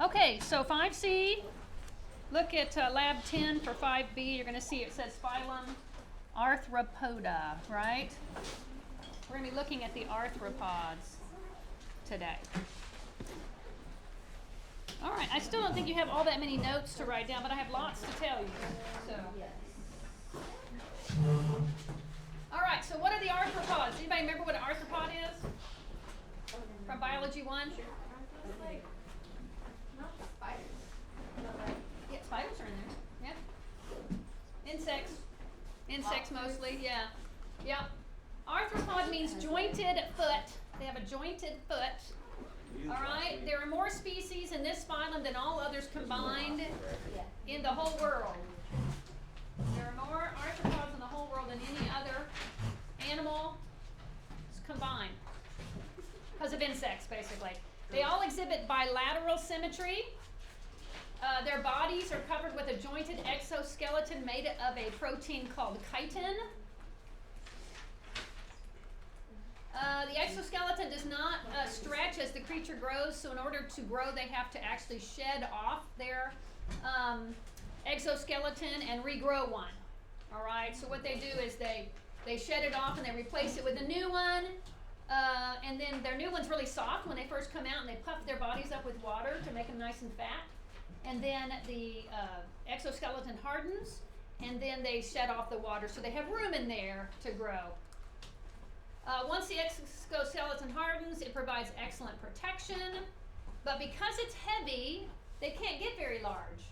Okay, so 5C, look at lab 10 for 5B. You're going to see it says phylum Arthropoda, right? We're going to be looking at the arthropods today. All right, I still don't think you have all that many notes to write down, but I have lots to tell you. So. All right, so what are the arthropods? Anybody remember what an arthropod is? From Biology 1? Not spiders. Yeah, spiders are in there. Yeah. Insects mostly, yeah. Yeah. Arthropod means jointed foot. They have a jointed foot. All right. There are more species in this phylum than all others combined in the whole world. There are more arthropods in the whole world than any other animal combined because of insects, basically. They all exhibit bilateral symmetry. Their bodies are covered with a jointed exoskeleton made of a protein called chitin. The exoskeleton does not stretch as the creature grows, so in order to grow, they have to actually shed off their exoskeleton and regrow one. All right, so what they do is they shed it off and they replace it with a new one. And then their new one's really soft when they first come out, and they puff their bodies up with water to make them nice and fat. And then the exoskeleton hardens, and then they shed off the water, so they have room in there to grow. Once the exoskeleton hardens, it provides excellent protection, but because it's heavy, they can't get very large.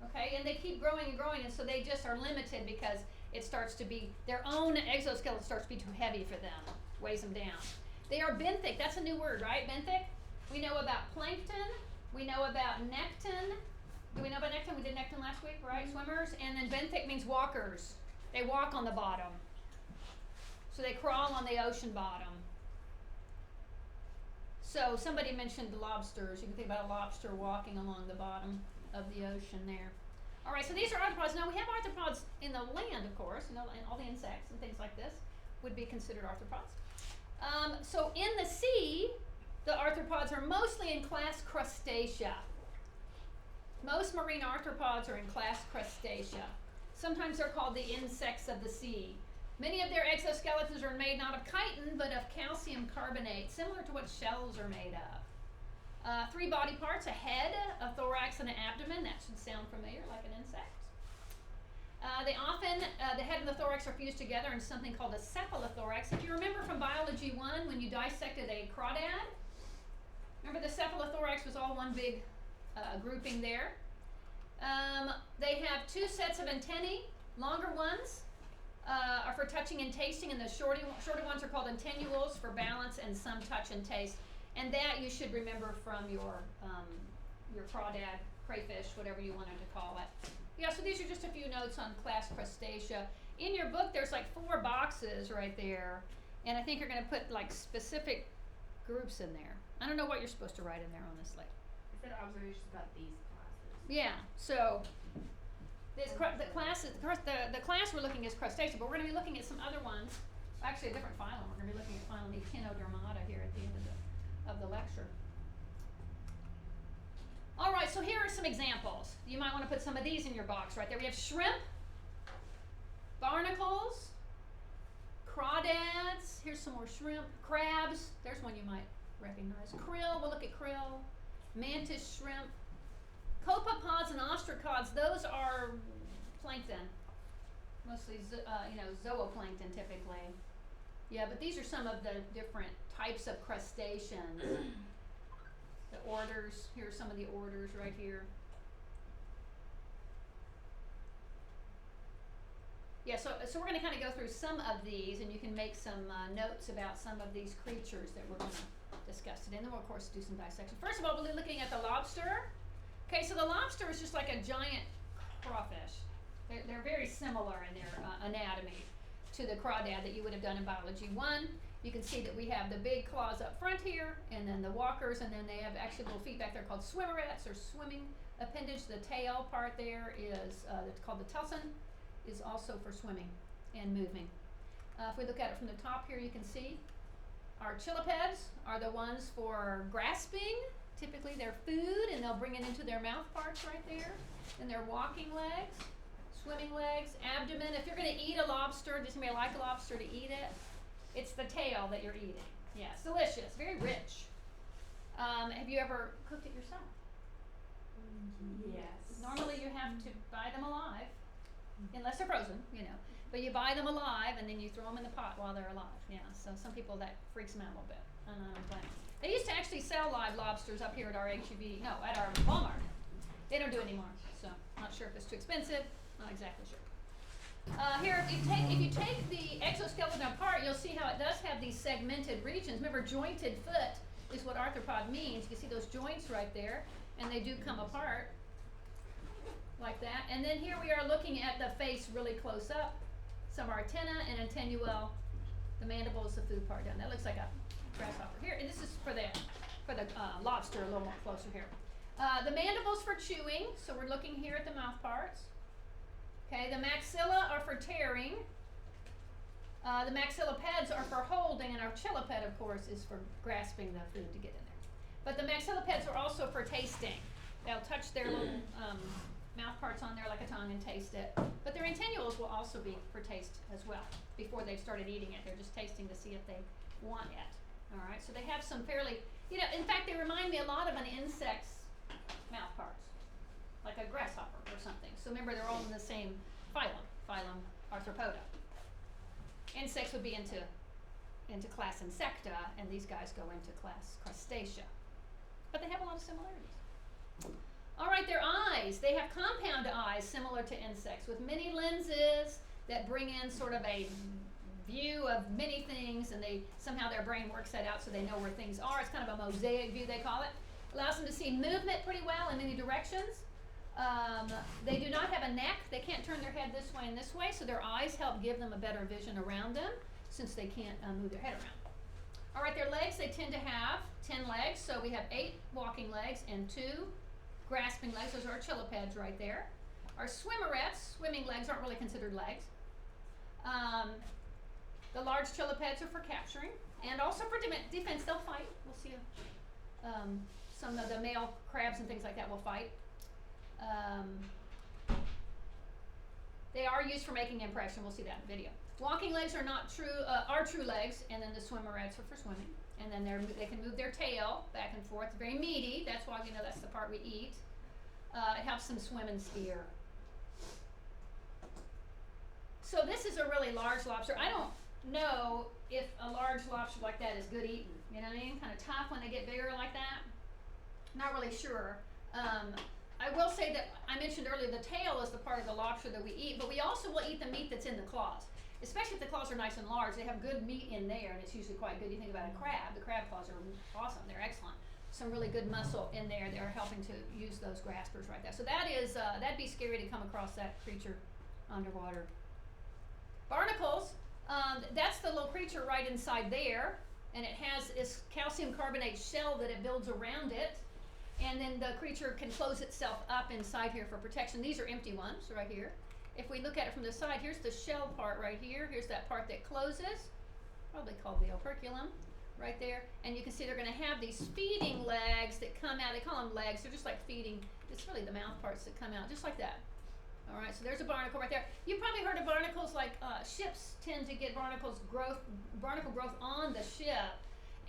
Okay, and they keep growing and growing, and so they just are limited because it starts to be, their own exoskeleton starts to be too heavy for them, weighs them down. They are benthic. That's a new word, right? Benthic. We know about plankton. We know about nectin. Do we know about nectin? We did nectin last week, right? Mm-hmm. Swimmers. And then benthic means walkers. They walk on the bottom. So they crawl on the ocean bottom. So somebody mentioned the lobsters. You can think about a lobster walking along the bottom of the ocean there. All right, so these are arthropods. Now we have arthropods in the land, of course. You know, and all the insects and things like this would be considered arthropods. So in the sea, the arthropods are mostly in class Crustacea. Most marine arthropods are in class Crustacea. Sometimes they're called the insects of the sea. Many of their exoskeletons are made not of chitin, but of calcium carbonate, similar to what shells are made of. 3 body parts, a head, a thorax, and an abdomen. That should sound familiar, like an insect. They often, the head and the thorax are fused together in something called a cephalothorax. If you remember from Biology 1, when you dissected a crawdad, remember the cephalothorax was all one big grouping there. They have 2 sets of antennae. Longer ones are for touching and tasting, and the shorter ones are called antennules for balance and some touch and taste. And that you should remember from your crawdad, crayfish, whatever you wanted to call it. Yeah, so these are just a few notes on class Crustacea. In your book, there's like 4 boxes right there, and I think you're going to put like specific groups in there. I don't know what you're supposed to write in there, honestly. It said observations about these classes. Yeah, so the class we're looking at is Crustacea, but we're going to be looking at some other ones. Actually, a different phylum. We're going to be looking at phylum Echinodermata here at the end of the lecture. All right, so here are some examples. You might want to put some of these in your box right there. We have shrimp, barnacles, crawdads. Here's some more shrimp. Crabs. There's one you might recognize. Krill. We'll look at krill. Mantis shrimp. Copepods and ostracods. Those are plankton. Mostly, zooplankton typically. Yeah, but these are some of the different types of crustaceans. The orders, here are some of the orders right here. Yeah, so we're going to kind of go through some of these, and you can make some notes about some of these creatures that we're going to discuss today. And then we'll, of course, do some dissection. First of all, we'll be looking at the lobster. Okay, so the lobster is just like a giant crawfish. They're very similar in their anatomy to the crawdad that you would have done in Biology 1. You can see that we have the big claws up front here, and then the walkers, and then they have actually little feet back there called swimmerets or swimming appendage. The tail part there is it's called the telson, is also for swimming and moving. If we look at it from the top here, you can see our chilipeds are the ones for grasping, typically basically their food, and they'll bring it into their mouth parts right there. And their walking legs, swimming legs, abdomen. If you're going to eat a lobster, just may like a lobster to eat it, it's the tail that you're eating. Yeah, it's delicious, very rich. Have you ever cooked it yourself? Yes. Normally you have to buy them alive, unless they're frozen, you know. But you buy them alive and then you throw them in the pot while they're alive. Yeah, so some people that freaks them out a little bit. I don't blame them. They used to actually sell live lobsters up here at our HEB, no, at our Walmart. They don't do it anymore, so not sure if it's too expensive, not exactly sure. Here, if you take the exoskeleton apart, you'll see how it does have these segmented regions. Remember, jointed foot is what arthropod means. You can see those joints right there, and they do come apart like that. And then here we are looking at the face really close up. Some are antenna and antennule. The mandible is the food part down. That looks like a grasshopper here. And this is for the lobster a little more closer here. The mandible's for chewing, so we're looking here at the mouth parts. Okay, the maxilla are for tearing. The maxillipeds are for holding, and our chilliped, of course, is for grasping the food to get in there. But the maxillipeds are also for tasting. They'll touch their little mouth parts on there like a tongue and taste it. But their antennules will also be for taste as well. Before they've started eating it, they're just tasting to see if they want it. All right, so they have some fairly, in fact, they remind me a lot of an insect's mouth parts, like a grasshopper or something. So remember, they're all in the same phylum Arthropoda. Insects would be into class Insecta, and these guys go into class Crustacea. But they have a lot of similarities. All right, their eyes. They have compound eyes similar to insects with many lenses that bring in sort of a view of many things, and somehow their brain works that out so they know where things are. It's kind of a mosaic view, they call it. Allows them to see movement pretty well in many directions. They do not have a neck. They can't turn their head this way and this way, so their eyes help give them a better vision around them since they can't move their head around. All right, their legs, they tend to have 10 legs, so we have 8 walking legs and 2 grasping legs. Those are our chillipeds right there. Our swimmerets, swimming legs, aren't really considered legs. The large chillipeds are for capturing and also for defense. They'll fight. We'll see some of the male crabs and things like that will fight. They are used for making impression. We'll see that in the video. Walking legs are not true legs, and then the swimmerets are for swimming. And then they can move their tail back and forth. Very meaty. That's why we know that's the part we eat. It helps them swim and steer. So this is a really large lobster. I don't know if a large lobster like that is good eating. You know what I mean? Kind of tough when they get bigger like that. Not really sure. I will say that I mentioned earlier the tail is the part of the lobster that we eat, but we also will eat the meat that's in the claws. Especially if the claws are nice and large. They have good meat in there, and it's usually quite good. You think about a crab. The crab claws are awesome. They're excellent. Some really good muscle in there. They're helping to use those graspers right there. So that'd be scary to come across that creature underwater. Barnacles, that's the little creature right inside there, and it has this calcium carbonate shell that it builds around it, and then the creature can close itself up inside here for protection. These are empty ones right here. If we look at it from the side, here's the shell part right here. Here's that part that closes, probably called the operculum, right there. And you can see they're going to have these feeding legs that come out. They call them legs. They're just like feeding. It's really the mouth parts that come out, just like that. All right, so there's a barnacle right there. You've probably heard of barnacles, like ships tend to get barnacle growth on the ship,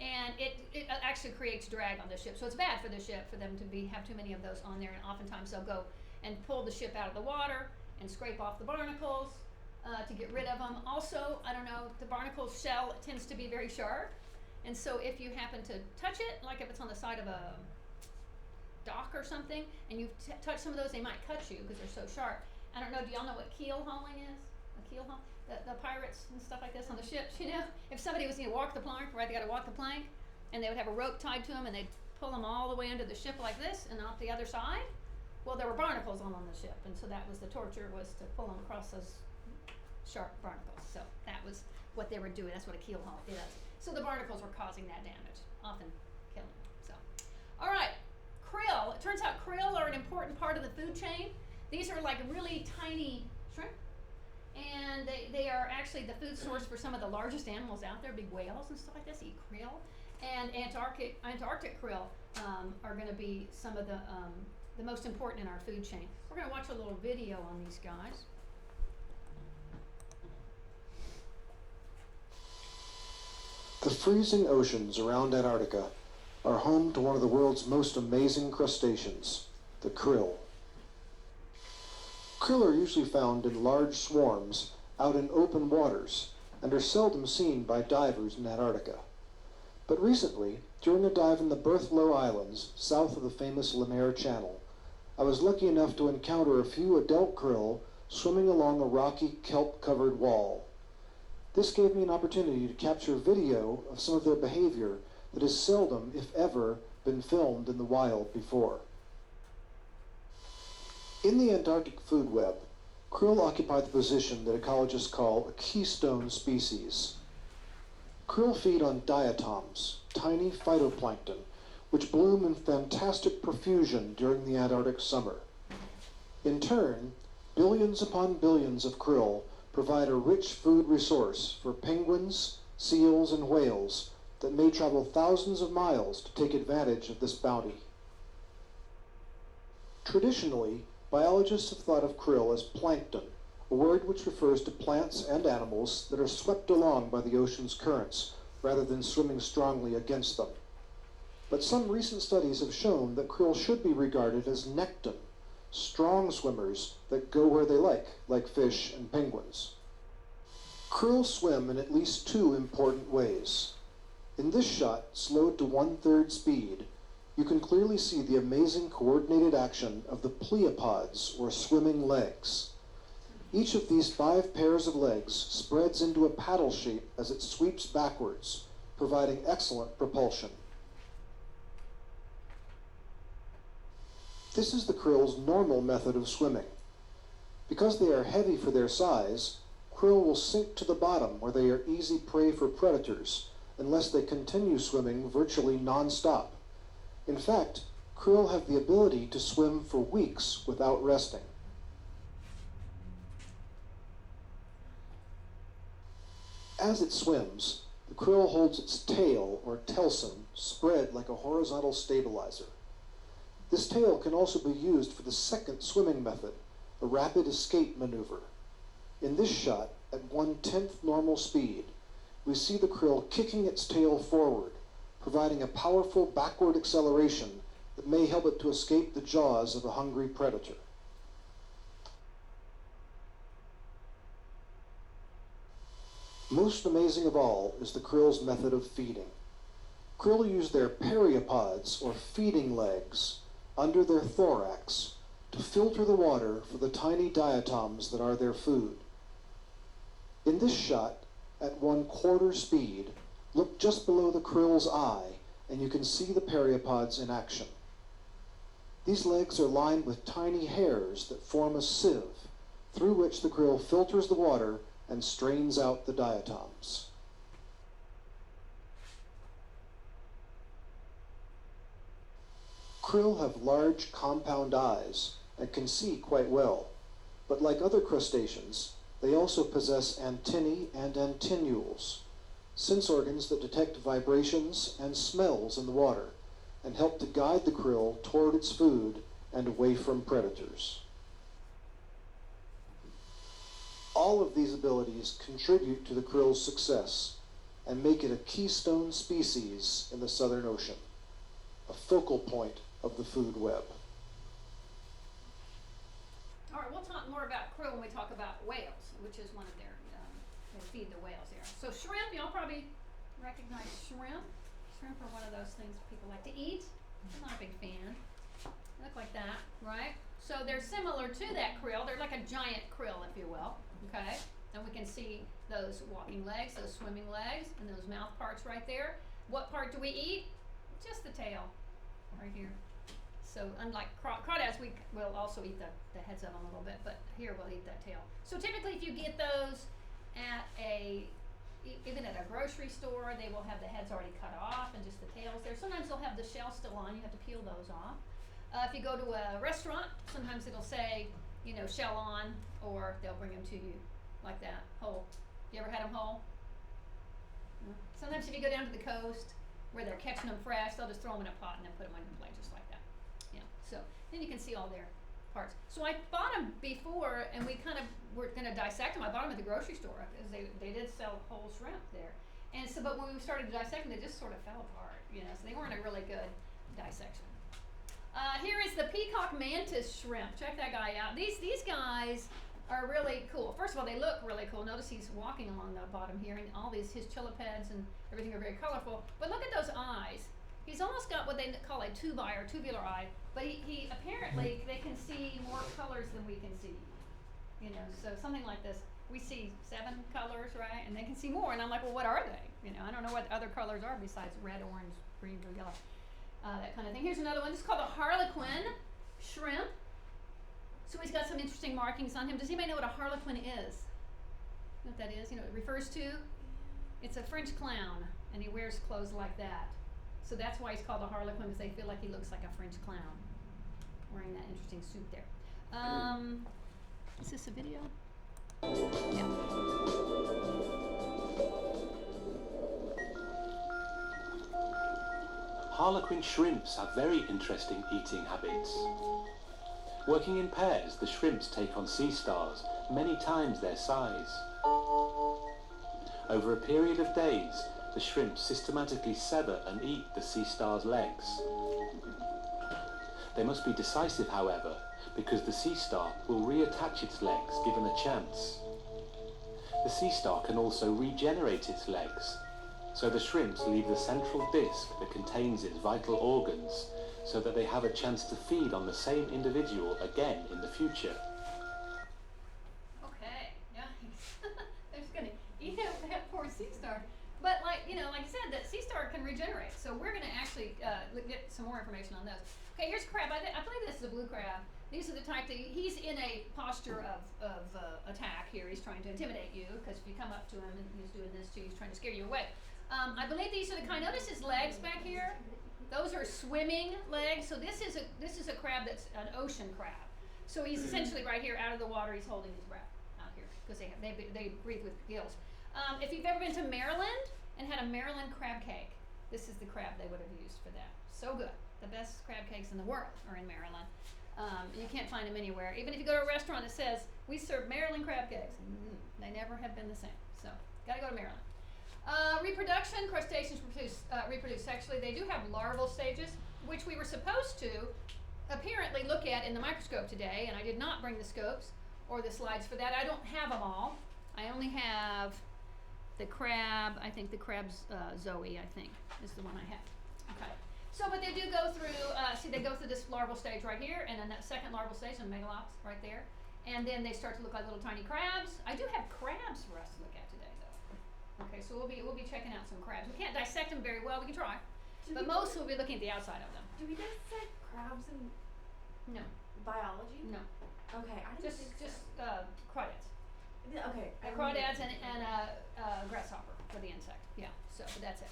and it actually creates drag on the ship. So it's bad for the ship for them to have too many of those on there, and oftentimes they'll go and pull the ship out of the water and scrape off the barnacles to get rid of them. Also, I don't know, the barnacle shell tends to be very sharp, and so if you happen to touch it, like if it's on the side of a dock or something, and you touch some of those, they might cut you because they're so sharp. I don't know, do y'all know what keel hauling is? A keel haul? The pirates and stuff like this on the ships, you know? If somebody was going to walk the plank, right, they got to walk the plank, and they would have a rope tied to them, and they'd pull them all the way under the ship like this and off the other side. Well, there were barnacles on the ship, and so that was the torture, was to pull them across those sharp barnacles. So that was what they were doing. That's what a keel haul is. So the barnacles were causing that damage, often killing them. So, all right, krill. It turns out krill are an important part of the food chain. These are like really tiny shrimp, and they are actually the food source for some of the largest animals out there, big whales and stuff like this eat krill. And Antarctic krill are going to be some of the most important in our food chain. We're going to watch a little video on these guys. The freezing oceans around Antarctica are home to one of the world's most amazing crustaceans, the krill. Krill are usually found in large swarms out in open waters and are seldom seen by divers in Antarctica. But recently, during a dive in the Berthlow Islands, south of the famous Lemaire Channel, I was lucky enough to encounter a few adult krill swimming along a rocky kelp-covered wall. This gave me an opportunity to capture video of some of their behavior that has seldom, if ever, been filmed in the wild before. In the Antarctic food web, krill occupy the position that ecologists call a keystone species. Krill feed on diatoms, tiny phytoplankton, which bloom in fantastic profusion during the Antarctic summer. In turn, billions upon billions of krill provide a rich food resource for penguins, seals, and whales that may travel thousands of miles to take advantage of this bounty. Traditionally, biologists have thought of krill as plankton, a word which refers to plants and animals that are swept along by the ocean's currents rather than swimming strongly against them. But some recent studies have shown that krill should be regarded as nekton, strong swimmers that go where they like fish and penguins. Krill swim in at least two important ways. In this shot, slowed to 1/3 speed, you can clearly see the amazing coordinated action of the pleopods, or swimming legs. Each of these 5 pairs of legs spreads into a paddle shape as it sweeps backwards, providing excellent propulsion. This is the krill's normal method of swimming. Because they are heavy for their size, krill will sink to the bottom where they are easy prey for predators unless they continue swimming virtually non-stop. In fact, krill have the ability to swim for weeks without resting. As it swims, the krill holds its tail, or telson, spread like a horizontal stabilizer. This tail can also be used for the second swimming method, a rapid escape maneuver. In this shot, at 1/10 normal speed, we see the krill kicking its tail forward, providing a powerful backward acceleration that may help it to escape the jaws of a hungry predator. Most amazing of all is the krill's method of feeding. Krill use their periopods, or feeding legs, under their thorax to filter the water for the tiny diatoms that are their food. In this shot, at 1/4 speed, look just below the krill's eye and you can see the periopods in action. These legs are lined with tiny hairs that form a sieve through which the krill filters the water and strains out the diatoms. Krill have large compound eyes and can see quite well, but like other crustaceans, they also possess antennae and antennules, sense organs that detect vibrations and smells in the water and help to guide the krill toward its food and away from predators. All of these abilities contribute to the krill's success and make it a keystone species in the Southern Ocean, a focal point of the food web. All right, we'll talk more about krill when we talk about whales, which is one of their, they feed the whales there. So shrimp, y'all probably recognize shrimp. Shrimp are one of those things people like to eat. I'm not a big fan. They look like that, right? So they're similar to that krill. They're like a giant krill, if you will, okay? And we can see those walking legs, those swimming legs, and those mouth parts right there. What part do we eat? Just the tail, right here. So unlike crawdads, we will also eat the heads of them a little bit, but here we'll eat that tail. So typically if you get those at even at a grocery store, they will have the heads already cut off and just the tails there. Sometimes they'll have the shell still on, you have to peel those off. If you go to a restaurant, sometimes it'll say, shell on, or they'll bring them to you like that, whole. You ever had them whole? No? Sometimes if you go down to the coast, where they're catching them fresh. They'll just throw them in a pot and then put them on your plate just like that. Yeah. So then you can see all their parts. So I bought them before, and we kind of were going to dissect them. I bought them at the grocery store because they did sell whole shrimp there. And so, but when we started to dissect them, they just sort of fell apart, you know. So they weren't a really good dissection. Here is the peacock mantis shrimp. Check that guy out. These guys are really cool. First of all, they look really cool. Notice he's walking along the bottom here, and all his chilipeds and everything are very colorful. But look at those eyes. He's almost got what they call a tubular eye, but he apparently, they can see more colors than we can see. You know, so something like this. We see 7 colors, right? And they can see more. And I'm like, well, what are they? You know, I don't know what other colors are besides red, orange, green, or yellow. That kind of thing. Here's another one. This is called a harlequin shrimp. So he's got some interesting markings on him. Does anybody know what a harlequin is? You know what that is? You know what it refers to? It's a French clown, and he wears clothes like that. So that's why he's called a harlequin, because they feel like he looks like a French clown, wearing that interesting suit there. Is this a video? Yeah. Harlequin shrimps have very interesting eating habits. Working in pairs, the shrimps take on sea stars many times their size. Over a period of days, the shrimps systematically sever and eat the sea star's legs. They must be decisive, however, because the sea star will reattach its legs given a chance. The sea star can also regenerate its legs, so the shrimps leave the central disc that contains its vital organs so that they have a chance to feed on the same individual again in the future. Okay, yeah, they're just gonna eat out that poor sea star. But like I said, that sea star can regenerate. So we're gonna actually get some more information on those. Okay, here's crab. I believe this is a blue crab. These are the type that he's in a posture of attack here. He's trying to intimidate you, because if you come up to him and he's doing this to you, he's trying to scare you away. I believe these are the kind. Notice his legs back here. Those are swimming legs. So this is a crab that's an ocean crab. So he's essentially right here out of the water. He's holding his breath out here because they breathe with gills. If you've ever been to Maryland and had a Maryland crab cake, this is the crab they would have used for that. So good. The best crab cakes in the world are in Maryland. You can't find them anywhere. Even if you go to a restaurant that says, we serve Maryland crab cakes, they never have been the same. So, gotta go to Maryland. Reproduction, crustaceans reproduce sexually. They do have larval stages, which we were supposed to apparently look at in the microscope today, and I did not bring the scopes or the slides for that. I don't have them all. I only have the crab, I think the crab's Zoe, I think, is the one I have. Okay. So, but they do go through, they go through this larval stage right here, and then that second larval stage, the megalops right there. And then they start to look like little tiny crabs. I do have crabs for us to look at today, though. Okay, so we'll be checking out some crabs. We can't dissect them very well. We can try, but most we'll be looking at the outside of them. Do we dissect crabs in No, biology? no, Okay, I didn't think just so. crawdads. Okay. Crawdads and grasshopper for the insect. Yeah, so but that's it.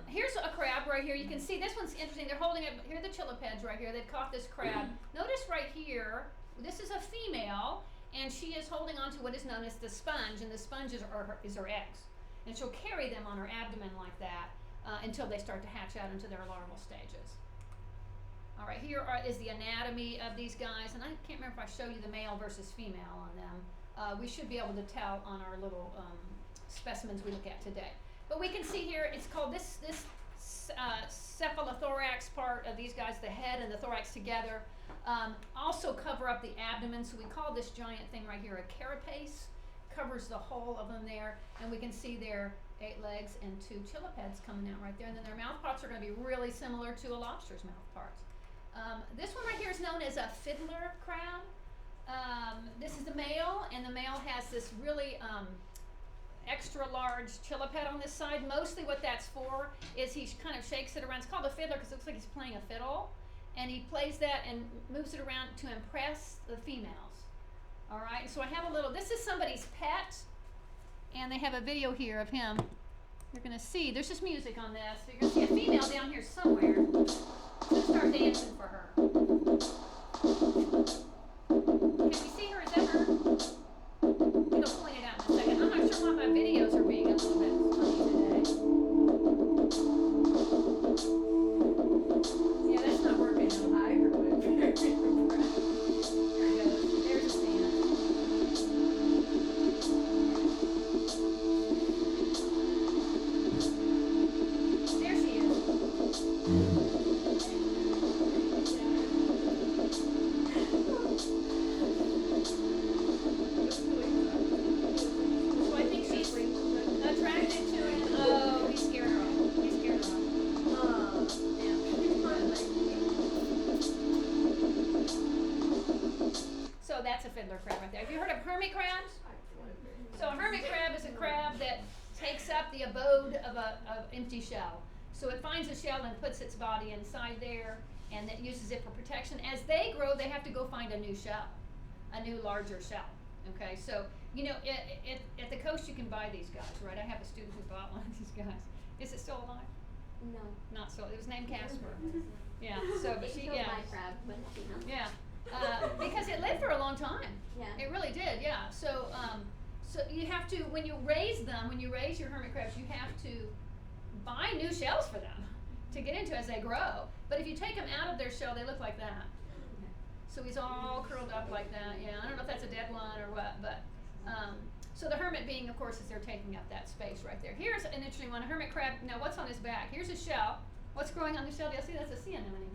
Here's a crab right here. You can see this one's interesting. They're holding it. Here are the chilipeds right here. They've caught this crab. Notice right here, this is a female, and she is holding on to what is known as the sponge, and the sponge is her eggs. And she'll carry them on her abdomen like that until they start to hatch out into their larval stages. All right, here is the anatomy of these guys, and I can't remember if I show you the male versus female on them. We should be able to tell on our little specimens we look at today. But we can see here, it's called this cephalothorax part of these guys, the head and the thorax together, also cover up the abdomen. So we call this giant thing right here a carapace. Covers the whole of them there, and we can see their 8 legs and 2 chilipeds coming out right there. And then their mouth parts are going to be really similar to a lobster's mouth parts. This one right here is known as a fiddler crab. This is the male, and the male has this really extra large chiliped on this side. Mostly what that's for is he kind of shakes it around. It's called a fiddler because it looks like he's playing a fiddle, and he plays that and moves it around to impress the females. All right, so I have a little, this is somebody's pet, and they have a video here of him. You're gonna see, there's just music on this, so you're gonna see a female down here somewhere. Let's start dancing for her. Can we see her? Is that her? It'll point it out in a second. I'm not sure why my videos are being a little bit funny today. fiddler crab right there. Have you heard of hermit crabs? So a hermit crab is a crab that takes up the abode of an empty shell. So it finds a shell and puts its body inside there, and it uses it for protection. As they grow, they have to go find a new shell, a new larger shell. Okay, so you know, at the coast you can buy these guys, right? I have a student who bought one of these guys. Is it still alive? No. Not so. It was named Casper. Yeah. So, but she, killed yeah. my crab, but you know. Yeah. Because it lived for a long time. Yeah. It really did. Yeah. So, so you have to, when you raise them, when you raise your hermit crabs, you have to buy new shells for them to get into as they grow. But if you take them out of their shell, they look like that. So he's all curled up like that. Yeah. I don't know if that's a dead one or what, but. So the hermit being, of course, is they're taking up that space right there. Here's an interesting one. A hermit crab. Now, what's on his back? Here's a shell. What's growing on the shell? Do you see? That's a sea anemone.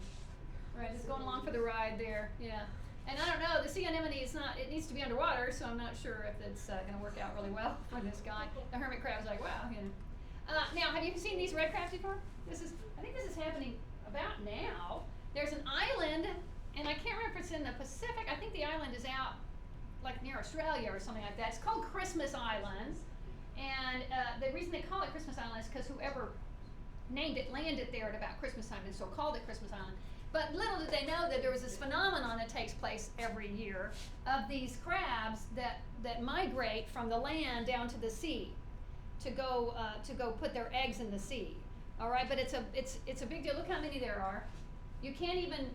Right. It's going along for the ride there. Yeah. And I don't know. The sea anemone is not. It needs to be underwater, so I'm not sure if it's going to work out really well for this guy. The hermit crab's like, wow. You know. Now, have you seen these red crabs before? I think this is happening about now. There's an island, and I can't remember if it's in the Pacific. I think the island is out like near Australia or something like that. It's called Christmas Islands, and the reason they call it Christmas Island is because whoever named it landed there at about Christmas time, and so called it Christmas Island. But little did they know that there was this phenomenon that takes place every year of these crabs that migrate from the land down to the sea to go put their eggs in the sea. All right, but it's a big deal. Look how many there are. You can't even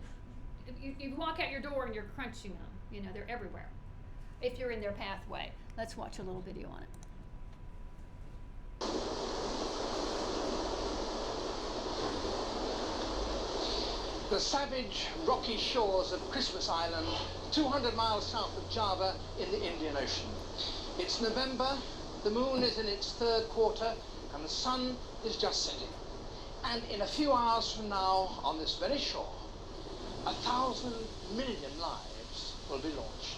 you walk out your door and you're crunching them. You know, they're everywhere. If you're in their pathway. Let's watch a little video on it. The savage, rocky shores of Christmas Island, 200 miles south of Java in the Indian Ocean. It's November, the moon is in its third quarter, and the sun is just setting. And in a few hours from now, on this very shore, 1,000 million lives will be launched.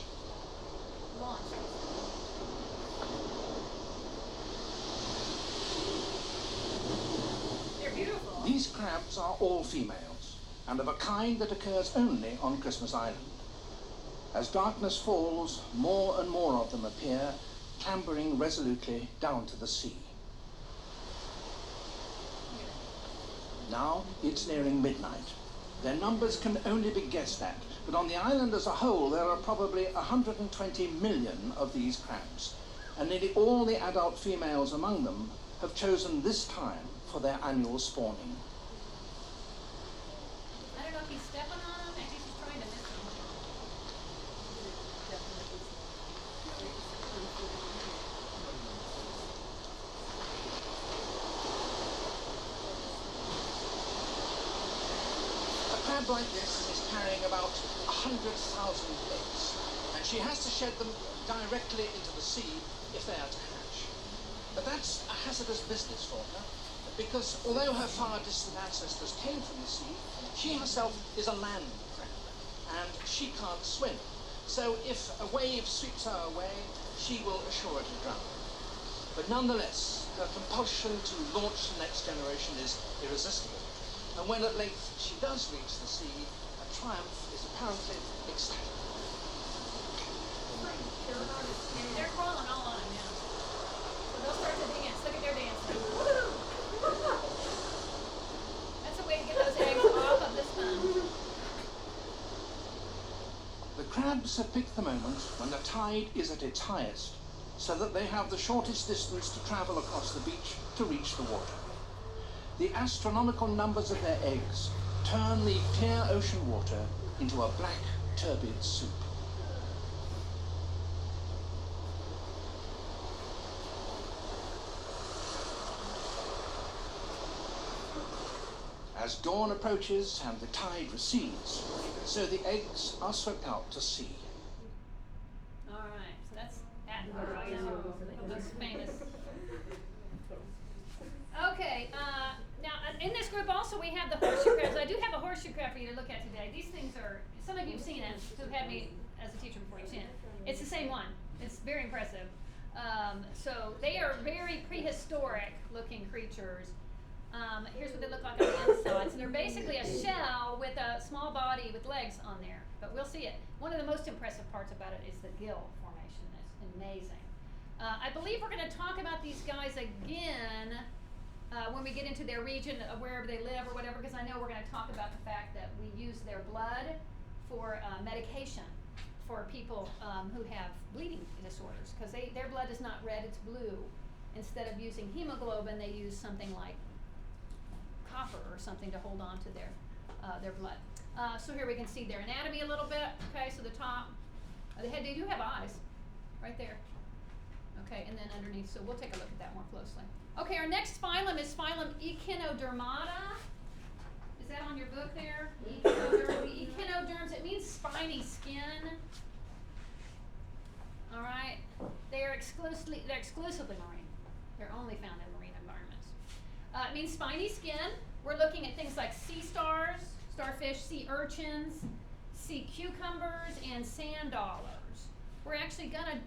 They're beautiful. These crabs are all females, and of a kind that occurs only on Christmas Island. As darkness falls, more and more of them appear, clambering resolutely down to the sea. Now it's nearing midnight. Their numbers can only be guessed at, but on the island as a whole there are probably 120 million of these crabs, and nearly all the adult females among them have chosen this time for their annual spawning. I don't know if he's stepping on them, maybe he's trying to miss them. A crab like this is carrying about 100,000 eggs, and she has to shed them directly into the sea if they are to hatch. But that's a hazardous business for her, because although her far distant ancestors came from the sea, she herself is a land crab, and she can't swim. So if a wave sweeps her away, she will assuredly drown. But nonetheless, her compulsion to launch the next generation is irresistible. And when at length she does reach the sea, her triumph is apparently ecstatic. They're crawling all on him now. So they'll start to dance. Look at their dancing. That's a way to get those eggs off of the sponge. The crabs have picked the moment when the tide is at its highest, so that they have the shortest distance to travel across the beach to reach the water. The astronomical numbers of their eggs turn the clear ocean water into a black, turbid soup. As dawn approaches and the tide recedes, so the eggs are swept out to sea. All right, so that's Attenborough, you know, that's famous. Okay, now in this group also we have the horseshoe crabs. I do have a horseshoe crab for you to look at today. These things are, some of you have seen it, who've had me as a teacher before, you've seen it. It's the same one. It's very impressive. So they are very prehistoric looking creatures. Here's what they look like on the inside. So they're basically a shell with a small body with legs on there, but we'll see it. One of the most impressive parts about it is the gill formation. It's amazing. I believe we're going to talk about these guys again when we get into their region, wherever they live or whatever, because I know we're going to talk about the fact that we use their blood for medication for people who have bleeding disorders, because their blood is not red, it's blue. Instead of using hemoglobin, they use something like copper or something to hold on to their blood. So here we can see their anatomy a little bit. Okay, so the top, the head, they do have eyes, right there. Okay, and then underneath, so we'll take a look at that more closely. Okay, our next phylum is phylum Echinodermata. Is that on your book there? Echinoderms, it means spiny skin. All right, they're exclusively marine. They're only found in marine environments. It means spiny skin. We're looking at things like sea stars, starfish, sea urchins, sea cucumbers, and sand dollars. We're actually going to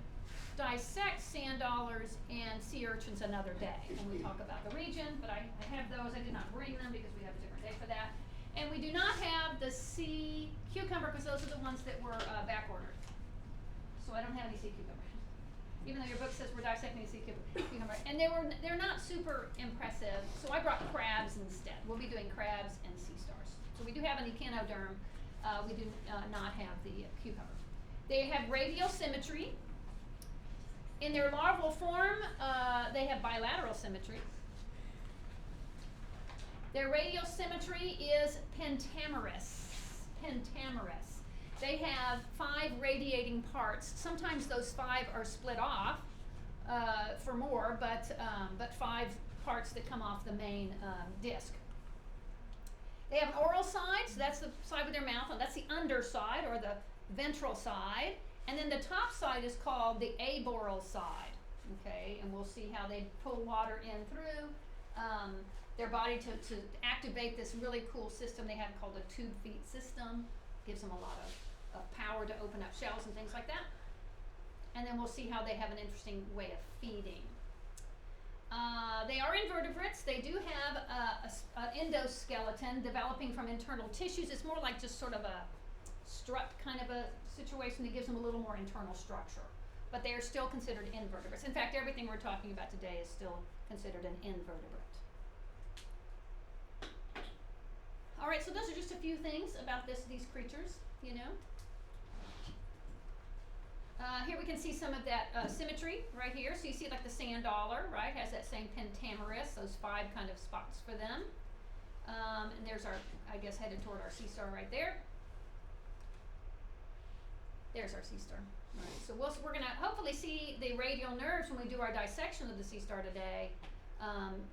dissect sand dollars and sea urchins another day when we talk about the region, but I have those. I did not bring them because we have a different day for that. And we do not have the sea cucumber because those are the ones that were back ordered. So I don't have any sea cucumber. Even though your book says we're dissecting sea cucumber. And they're not super impressive, so I brought crabs instead. We'll be doing crabs and sea stars. So we do have an echinoderm. We do not have the cucumber. They have radial symmetry. In their larval form, they have bilateral symmetry. Their radial symmetry is pentamerous. Pentamerous. They have 5 radiating parts. Sometimes those 5 are split off for more, but 5 parts that come off the main disc. They have an oral side, so that's the side with their mouth on. That's the underside or the ventral side. And then the top side is called the aboral side. Okay, and we'll see how they pull water in through their body to activate this really cool system they have called a tube feet system. Gives them a lot of power to open up shells and things like that. And then we'll see how they have an interesting way of feeding. They are invertebrates. They do have an endoskeleton developing from internal tissues. It's more like just sort of a strut kind of a situation that gives them a little more internal structure. But they are still considered invertebrates. In fact, everything we're talking about today is still considered an invertebrate. All right, so those are just a few things about these creatures, you know. Here we can see some of that symmetry right here. So you see like the sand dollar, right, has that same pentamerous, those 5 kind of spots for them. And there's our, I guess, headed toward our sea star right there. There's our sea star. Right. So we're going to hopefully see the radial nerves when we do our dissection of the sea star today,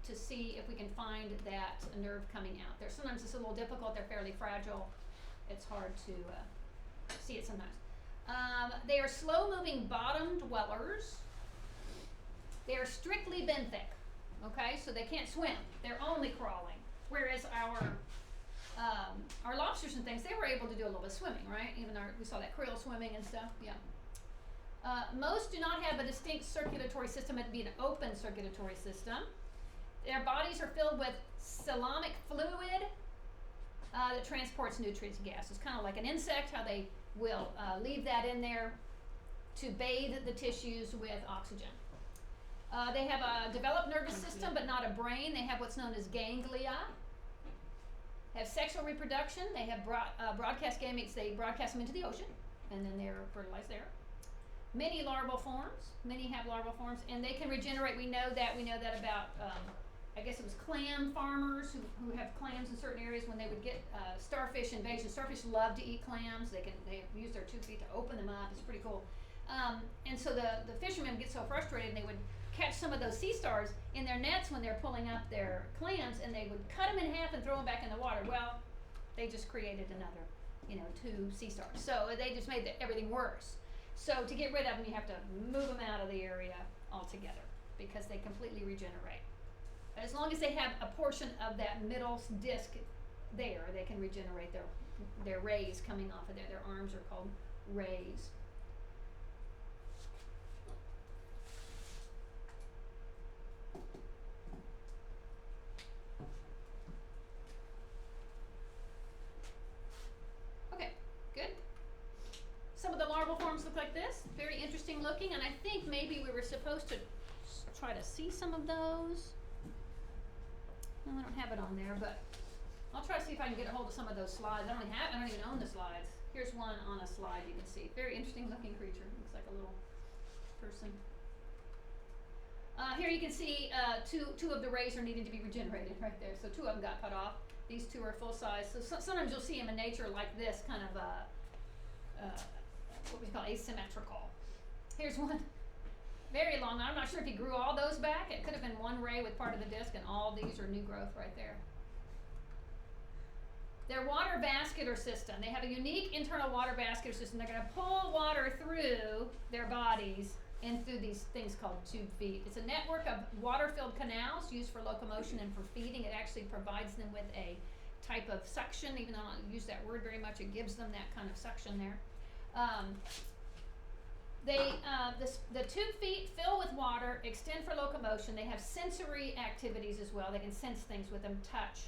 to see if we can find that nerve coming out there. Sometimes it's a little difficult. They're fairly fragile. It's hard to see it sometimes. They are slow-moving bottom dwellers. They are strictly benthic. Okay, so they can't swim. They're only crawling. Whereas our lobsters and things, they were able to do a little bit of swimming, right? Even we saw that krill swimming and stuff. Yeah. Most do not have a distinct circulatory system. It'd be an open circulatory system. Their bodies are filled with coelomic fluid that transports nutrients and gases. Kind of like an insect, how they will leave that in there to bathe the tissues with oxygen. They have a developed nervous system, but not a brain. They have what's known as ganglia. They have sexual reproduction. They have broadcast gametes. They broadcast them into the ocean, and then they're fertilized there. Many larval forms. Many have larval forms, and they can regenerate. We know that about, I guess it was clam farmers who have clams in certain areas. When they would get starfish invasion, starfish love to eat clams. They use their 2 feet to open them up. It's pretty cool. And so the fishermen get so frustrated, and they would catch some of those sea stars in their nets when they're pulling up their clams, and they would cut them in half and throw them back in the water. Well, they just created another, 2 sea stars. So they just made everything worse. So to get rid of them, you have to move them out of the area altogether because they completely regenerate. As long as they have a portion of that middle disc there, they can regenerate their rays coming off of there. Their arms are called rays. interesting looking, and I think maybe we were supposed to try to see some of those. No, I don't have it on there, but I'll try to see if I can get a hold of some of those slides. I don't even own the slides. Here's one on a slide you can see. Very interesting looking creature. Looks like a little person. Here you can see two of the rays are needing to be regenerated right there. So 2 of them got cut off. These 2 are full size. So sometimes you'll see them in nature like this, kind of what we call asymmetrical. Here's one. Very long. I'm not sure if he grew all those back. It could have been one ray with part of the disc, and all these are new growth right there. Their water vascular system. They have a unique internal water vascular system. They're going to pull water through their bodies and through these things called tube feet. It's a network of water-filled canals used for locomotion and for feeding. It actually provides them with a type of suction. Even though I don't use that word very much, it gives them that kind of suction there. The tube feet fill with water, extend for locomotion. They have sensory activities as well. They can sense things with them, touch.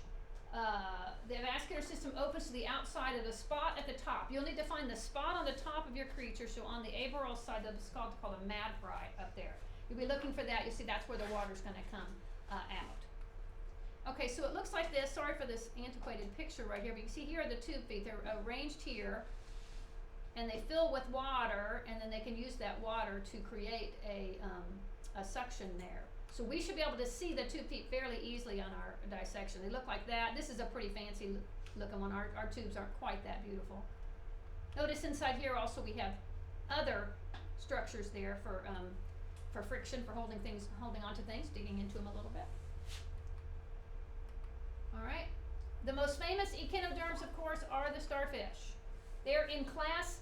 The vascular system opens to the outside of the spot at the top. You'll need to find the spot on the top of your creature. So on the aboral side, it's called a madfry up there. You'll be looking for that. You'll see that's where the water's going to come out. Okay, so it looks like this. Sorry for this antiquated picture right here, but you can see here are the tube feet. They're arranged here, and they fill with water, and then they can use that water to create a suction there. So we should be able to see the tube feet fairly easily on our dissection. They look like that. This is a pretty fancy looking one. Our tubes aren't quite that beautiful. Notice inside here also we have other structures there for friction, for holding onto things, digging into them a little bit. All right. The most famous echinoderms, of course, are the starfish. They're in class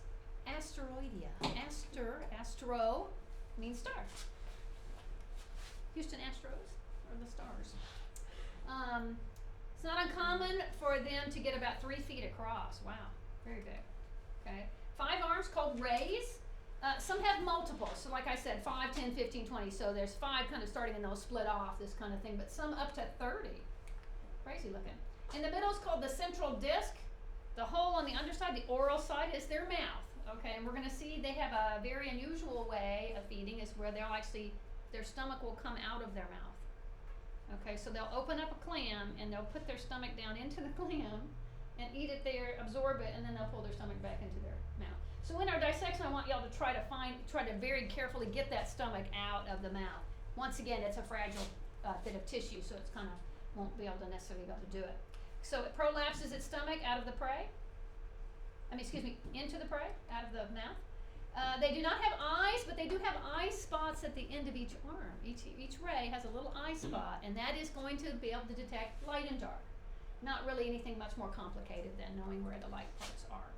Asteroidea. Astro means star. Houston Astros, or the Stars. It's not uncommon for them to get about 3 feet across. Wow, very big. Okay, 5 arms called rays. Some have multiples, so like I said, 5, 10, 15, 20. So there's 5 kind of starting and they'll split off, this kind of thing, but some up to 30. Crazy looking. In the middle is called the central disc. The hole on the underside, the oral side, is their mouth. Okay, and we're going to see they have a very unusual way of feeding, is where they'll actually, their stomach will come out of their mouth. Okay, so they'll open up a clam and they'll put their stomach down into the clam and eat it there, absorb it, and then they'll pull their stomach back into their mouth. So in our dissection, I want y'all to try to very carefully get that stomach out of the mouth. Once again, it's a fragile bit of tissue, so it's kind of won't be able to necessarily be able to do it. So it prolapses its stomach out of the prey. Into the prey, out of the mouth. They do not have eyes, but they do have eye spots at the end of each arm. Each ray has a little eye spot, and that is going to be able to detect light and dark. Not really anything much more complicated than knowing where the light parts are.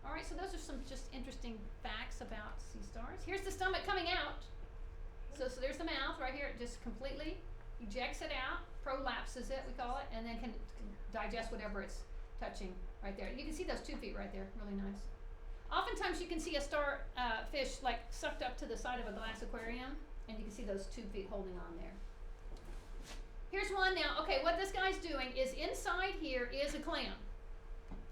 All right, so those are some just interesting facts about sea stars. Here's the stomach coming out. So there's the mouth right here. It just completely ejects it out, prolapses it, we call it, and then can digest whatever it's touching right there. You can see those 2 feet right there, really nice. Oftentimes you can see a starfish like sucked up to the side of a glass aquarium, and you can see those 2 feet holding on there. Here's one now. Okay, what this guy's doing is inside here is a clam.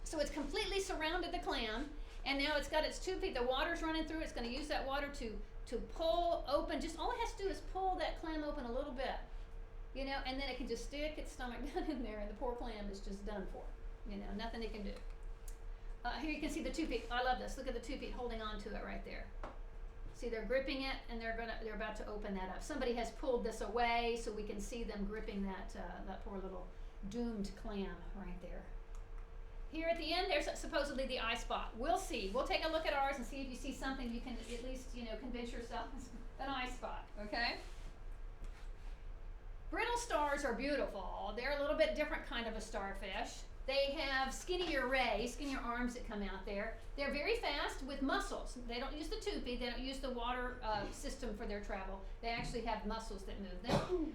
So it's completely surrounded the clam, and now it's got its 2 feet. The water's running through. It's going to use that water to pull open. Just all it has to do is pull that clam open a little bit, and then it can just stick its stomach down in there, and the poor clam is just done for. Nothing it can do. Here you can see the 2 feet. I love this. Look at the 2 feet holding on to it right there. See, they're gripping it, and they're about to open that up. Somebody has pulled this away, so we can see them gripping that poor little doomed clam right there. Here at the end, there's supposedly the eye spot. We'll see. We'll take a look at ours and see if you see something you can at least convince yourself it's an eye spot. Okay. Brittle stars are beautiful. They're a little bit different kind of a starfish. They have skinnier rays, skinnier arms that come out there. They're very fast with muscles. They don't use the tube feed. They don't use the water system for their travel. They actually have muscles that move them.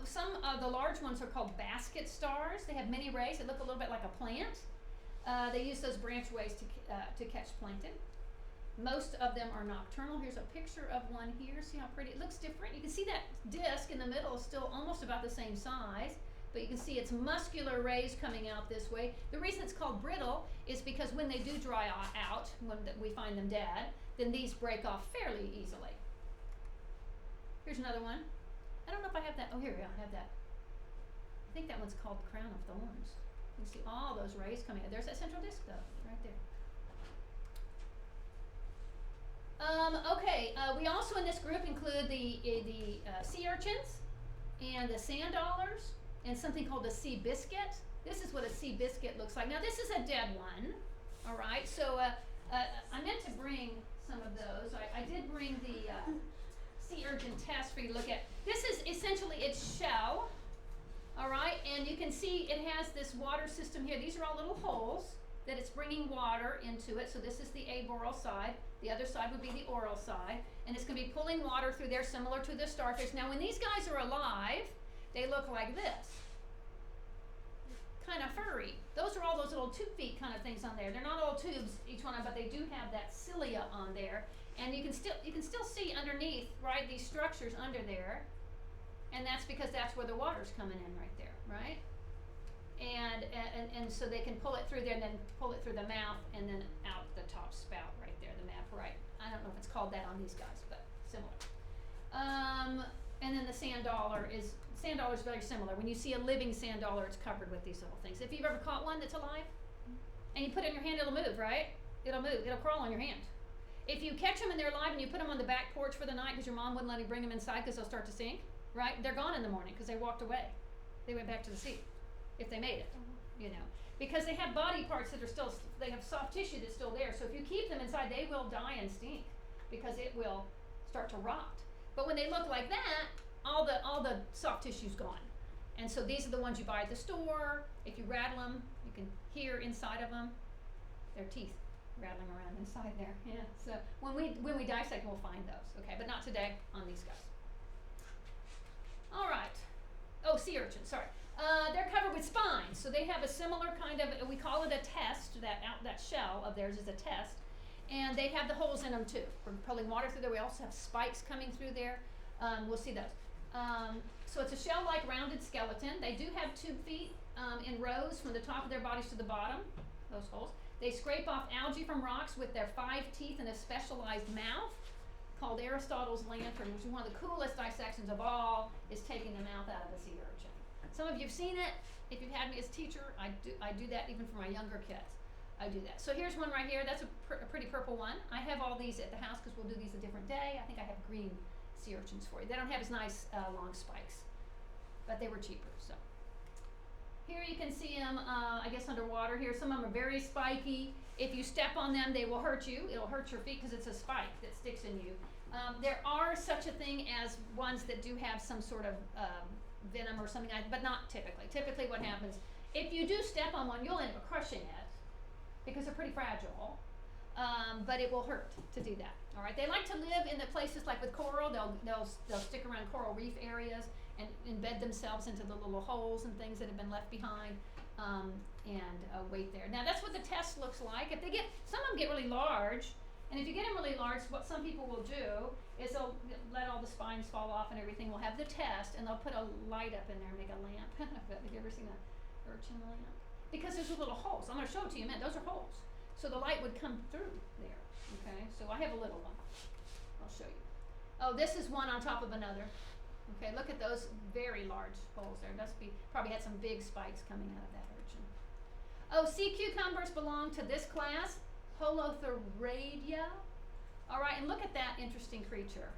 Some of the large ones are called basket stars. They have many rays. They look a little bit like a plant. They use those branch ways to catch plankton. Most of them are nocturnal. Here's a picture of one here. See how pretty it looks different? You can see that disc in the middle is still almost about the same size. but you can see it's muscular rays coming out this way. The reason it's called brittle is because when they do dry out, when we find them dead, then these break off fairly easily. Here's another one. I don't know if I have that. Oh, here, yeah, I have that. I think that one's called crown of thorns. You can see all those rays coming out. There's that central disc, though, right there. We also in this group include the sea urchins and the sand dollars and something called the sea biscuit. This is what a sea biscuit looks like. Now this is a dead one, all right? So I meant to bring some of those. I did bring the sea urchin test for you to look at. This is essentially its shell, all right? And you can see it has this water system here. These are all little holes that it's bringing water into it. So this is the aboral side. The other side would be the oral side. And it's going to be pulling water through there similar to the starfish. Now when these guys are alive, they look like this. Kind of furry. Those are all those little tube feet kind of things on there. They're not all tubes, each one, but they do have that cilia on there. And you can still see underneath, right, these structures under there. And that's because that's where the water's coming in right there, right? And so they can pull it through there and then pull it through the mouth and then out the top spout right there, the map, right? I don't know if it's called that on these guys, but similar. And then the sand dollar is very similar. When you see a living sand dollar, it's covered with these little things. If you've ever caught one that's alive and you put it in your hand, it'll move, right? It'll move. It'll crawl on your hand. If you catch them and they're alive and you put them on the back porch for the night because your mom wouldn't let you bring them inside because they'll start to sink, right? They're gone in the morning because they walked away. They went back to the sea, if they made it, you know. Because they have body parts that are still, they have soft tissue that's still there. So if you keep them inside, they will die and stink because it will start to rot. But when they look like that, all the soft tissue's gone. And so these are the ones you buy at the store. If you rattle them, you can hear inside of them their teeth rattling around inside there. Yeah. So when we dissect, we'll find those. Okay, but not today on these guys. All right. Oh, sea urchins. Sorry. They're covered with spines, so they have a similar kind of. We call it a test. That shell of theirs is a test, and they have the holes in them too. We're pulling water through there. We also have spikes coming through there. We'll see those. So it's a shell-like rounded skeleton. They do have tube feet in rows from the top of their bodies to the bottom. Those holes. They scrape off algae from rocks with their 5 teeth and a specialized mouth called Aristotle's lantern, which is one of the coolest dissections of all, is taking the mouth out of a sea urchin. Some of you have seen it. If you've had me as teacher, I do that even for my younger kids. I do that. So here's one right here. That's a pretty purple one. I have all these at the house because we'll do these a different day. I think I have green sea urchins for you. They don't have as nice long spikes, but they were cheaper. So here you can see them, I guess underwater here. Some of them are very spiky. If you step on them, they will hurt you. It'll hurt your feet because it's a spike that sticks in you. There are such a thing as ones that do have some sort of venom or something, but not typically. Typically what happens, if you do step on one, you'll end up crushing it because they're pretty fragile, but it will hurt to do that. All right, they like to live in the places like with coral. They'll stick around coral reef areas and embed themselves into the little holes and things that have been left behind, and wait there. Now that's what the test looks like. If they get, some of them get really large, and if you get them really large, what some people will do is they'll let all the spines fall off and everything. We'll have the test, and they'll put a light up in there and make a lamp. Have you ever seen an urchin lamp? Because there's little holes. I'm going to show it to you in a minute. Those are holes. So the light would come through there. Okay, so I have a little one. I'll show you. Oh, this is one on top of another. Okay, look at those very large holes there. Must be, probably had some big spikes coming out of that urchin. Oh, sea cucumbers belong to this class, Holothuridia. All right, and look at that interesting creature.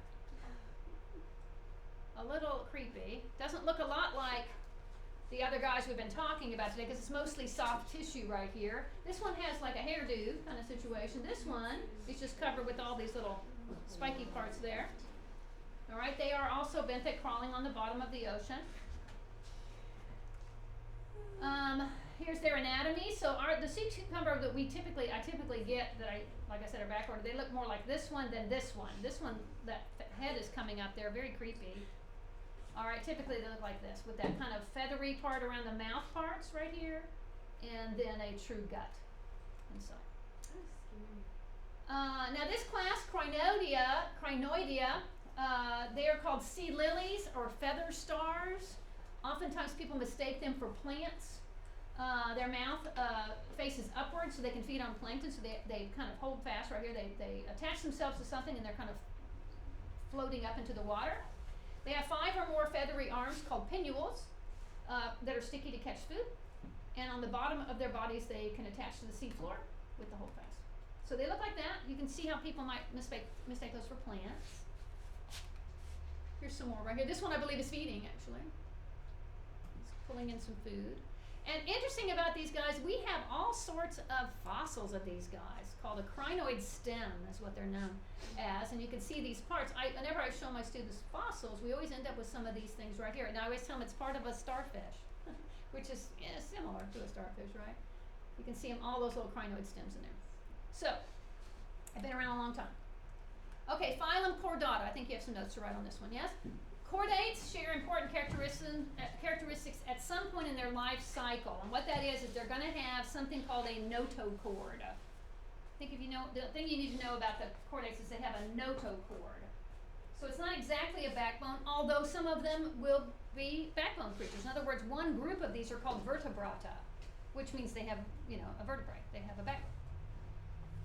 A little creepy. Doesn't look a lot like the other guys we've been talking about today because it's mostly soft tissue right here. This one has like a hairdo kind of situation. This one is just covered with all these little spiky parts there. All right, they are also benthic, crawling on the bottom of the ocean. Here's their anatomy. So the sea cucumber that I typically get, that like I said, are backward. They look more like this one than this one. This one, that head is coming up there, very creepy. All right, typically they look like this, with that kind of feathery part around the mouth parts right here, and then a true gut inside. Now this class, Crinoidea, they are called sea lilies or feather stars. Oftentimes people mistake them for plants. Their mouth faces upwards so they can feed on plankton, so they kind of hold fast right here. They attach themselves to something and they're kind of floating up into the water. They have 5 or more feathery arms called pinnules that are sticky to catch food. And on the bottom of their bodies they can attach to the seafloor with the holdfast. So they look like that. You can see how people might mistake those for plants. Here's some more right here. This one I believe is feeding actually. It's pulling in some food. And interesting about these guys, we have all sorts of fossils of these guys called a crinoid stem is what they're known as. And you can see these parts. Whenever I show my students fossils, we always end up with some of these things right here. And I always tell them it's part of a starfish, which is similar to a starfish, right? You can see them, all those little crinoid stems in there. So, I've been around a long time. Okay, phylum Chordata. I think you have some notes to write on this one, yes? Chordates share important characteristics at some point in their life cycle. And what that is they're going to have something called a notochord. The thing you need to know about the chordates is they have a notochord. So it's not exactly a backbone, although some of them will be backbone creatures. In other words, one group of these are called vertebrata, which means they have, a vertebrae. They have a backbone.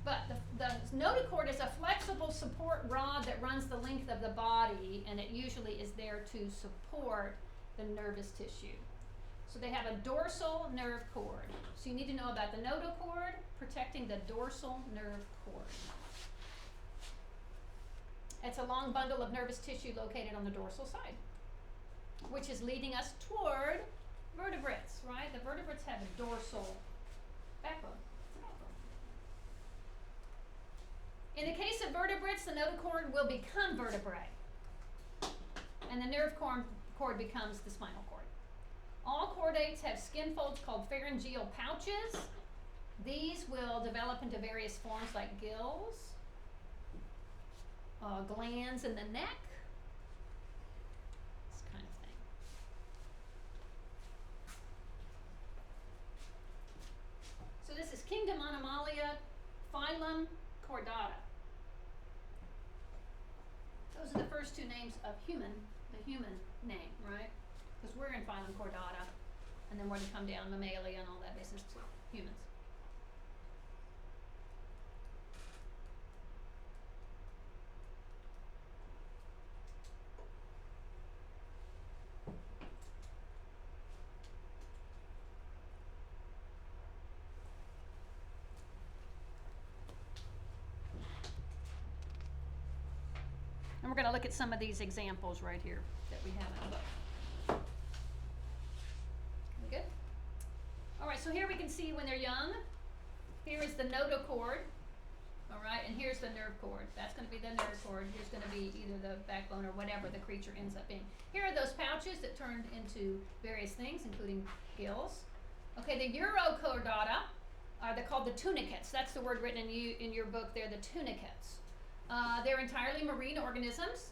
But the notochord is a flexible support rod that runs the length of the body, and it usually is there to support the nervous tissue. So they have a dorsal nerve cord. So you need to know about the notochord protecting the dorsal nerve cord. It's a long bundle of nervous tissue located on the dorsal side, which is leading us toward vertebrates, right? The vertebrates have a dorsal backbone. In the case of vertebrates, the notochord will become vertebrae, and the nerve cord becomes the spinal cord. All chordates have skin folds called pharyngeal pouches. These will develop into various forms like gills, glands in the neck, this kind of thing. So this is Kingdom Animalia, phylum Chordata. Those are the first 2 names of the human name, right? Because we're in phylum Chordata, and then we're going to come down Mammalia and all that business to humans. And we're going to look at some of these examples right here that we have in the book. We good? All right, so here we can see when they're young. Here is the notochord. All right, and here's the nerve cord. That's going to be the nerve cord. Here's going to be either the backbone or whatever the creature ends up being. Here are those pouches that turned into various things, including gills. Okay, the Urochordata, they're called the tunicates. That's the word written in your book there, the tunicates. They're entirely marine organisms.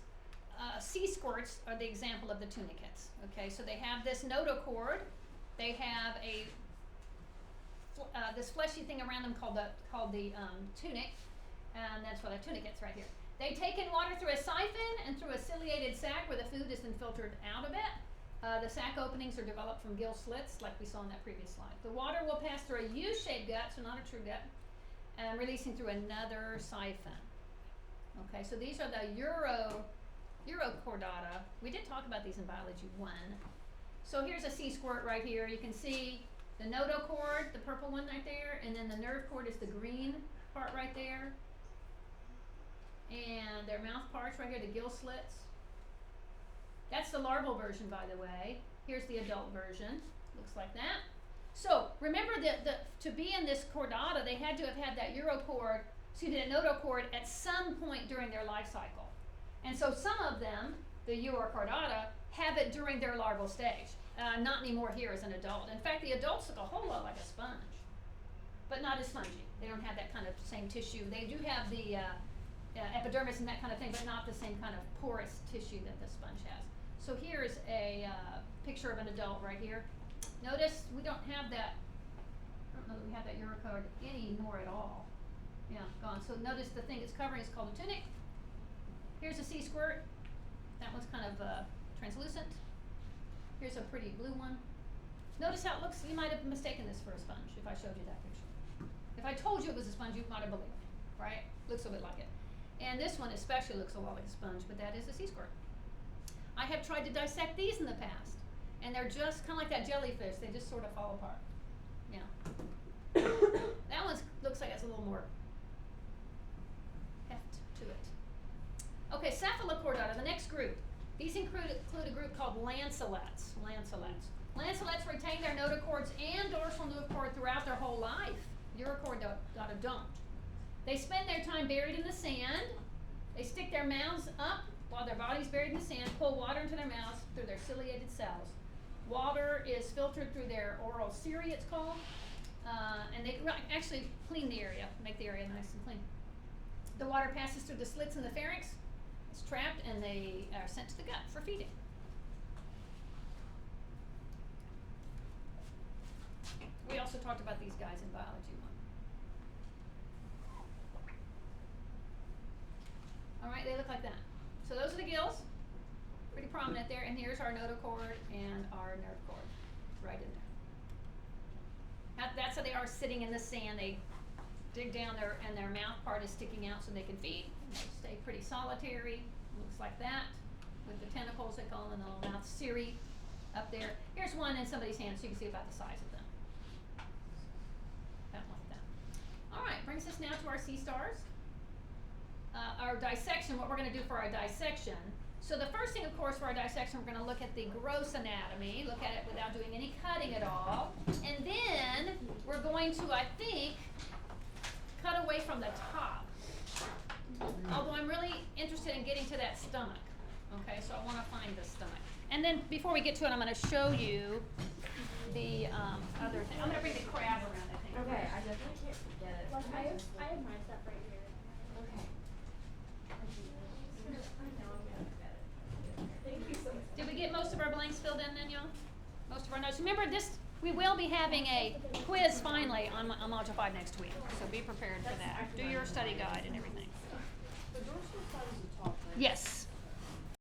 Sea squirts are the example of the tunicates. Okay, so they have this notochord. They have this fleshy thing around them called the tunic, and that's what the tunicates right here. They take in water through a siphon and through a ciliated sac where the food is then filtered out of it. The sac openings are developed from gill slits, like we saw in that previous slide. The water will pass through a U-shaped gut, so not a true gut, and releasing through another siphon. Okay, so these are the Urochordata. We did talk about these in Biology 1. So here's a sea squirt right here. You can see the notochord, the purple one right there, and then the nerve cord is the green part right there. And their mouth parts right here, the gill slits. That's the larval version, by the way. Here's the adult version. Looks like that. So remember that to be in this chordata, they had to have had that that notochord at some point during their life cycle. And so some of them, the Urochordata, have it during their larval stage. Not anymore here as an adult. In fact, the adults look a whole lot like a sponge, but not as spongy. They don't have that kind of same tissue. They do have the epidermis and that kind of thing, but not the same kind of porous tissue that the sponge has. So here's a picture of an adult right here. Notice we don't have that, I don't know that we have that Urochord anymore at all. Yeah, gone. So notice the thing it's covering is called a tunic. Here's a sea squirt. That one's kind of translucent. Here's a pretty blue one. Notice how it looks. You might have mistaken this for a sponge if I showed you that picture. If I told you it was a sponge, you might have believed me, right? Looks a bit like it. And this one especially looks a lot like a sponge, but that is a sea squirt. I have tried to dissect these in the past, and they're just kind of like that jellyfish. They just sort of fall apart. Yeah. That one looks like it's a little more heft to it. Okay, Cephalochordata, the next group. These include a group called lancelets. Lancelets retain their notochords and dorsal nerve cord throughout their whole life. Urochordata don't. They spend their time buried in the sand. They stick their mouths up while their body's buried in the sand, pull water into their mouths through their ciliated cells. Water is filtered through their oral cilia, it's called, and they actually clean the area, make the area nice and clean. The water passes through the slits in the pharynx, it's trapped, and they are sent to the gut for feeding. We also talked about these guys in biology 1. All right, they look like that. So those are the gills, pretty prominent there, and here's our notochord and our nerve cord, right in there. That's how they are sitting in the sand. They dig down there, and their mouth part is sticking out so they can feed. And they stay pretty solitary. Looks like that, with the tentacles they call them, and the little mouth cirri up there. Here's one in somebody's hand, so you can see about the size of them. About like that. All right, brings us now to our sea stars. Our dissection, what we're going to do for our dissection. So the first thing, of course, for our dissection, we're going to look at the gross anatomy, look at it without doing any cutting at all. And then we're going to, I think, cut away from the top. Although I'm really interested in getting to that stomach. Okay, so I want to find the stomach. And then before we get to it, I'm going to show you the other thing. I'm going to bring the crab around, I think. Okay, I definitely can't forget it. Like I have my stuff right here. Okay. I know I'm gonna forget it. Thank you so much. Did we get most of our blanks filled in then, y'all? Most of our notes. Remember this, we will be having a quiz finally on Module 5 next week, so be prepared for that. Do your study guide and everything. The dorsal side is the top, right? Yes.